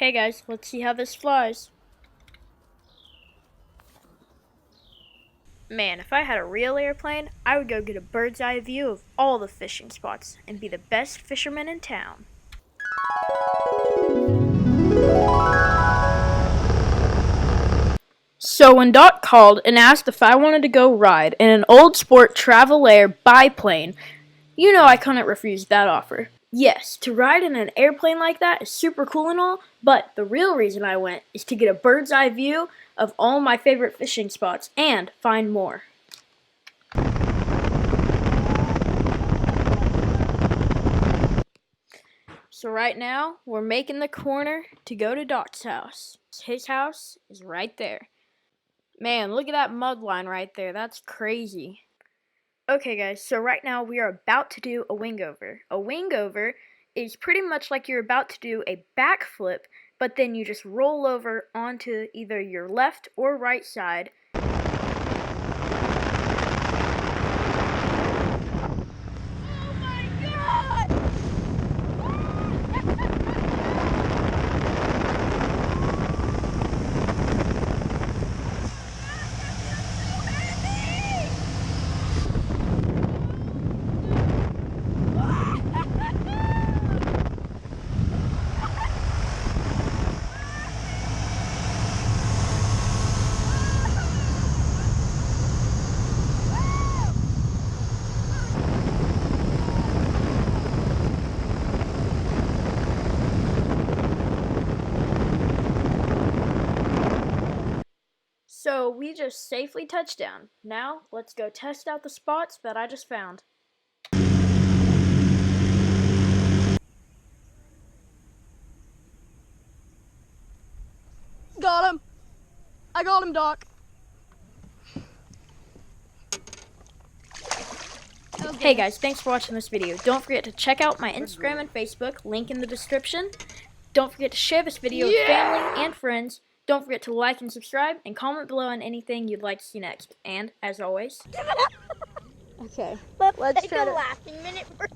Okay guys, let's see how this flies. Man, if I had a real airplane, I would go get a bird's eye view of all the fishing spots and be the best fisherman in town. So when Doc called and asked if I wanted to go ride in an old sport Travel Air biplane, you know I couldn't refuse that offer. Yes, to ride in an airplane like that is super cool and all, but the real reason I went is to get a bird's eye view of all my favorite fishing spots and find more. So right now, we're making the corner to go to Doc's house. His house is right there. Man, look at that mud line right there. That's crazy. Okay guys, so right now we are about to do a wingover. A wingover is pretty much like you're about to do a backflip, but then you just roll over onto either your left or right side. So we just safely touched down. Now let's go test out the spots that I just found. Got him. I got him, Doc. Hey guys, thanks for watching this video. Don't forget to check out my Instagram and Facebook, link in the description. Don't forget to share this video with family and friends. Don't forget to like and subscribe, and comment below on anything you'd like to see next. And, as always... Okay. Let's try take a to- laughing minute first.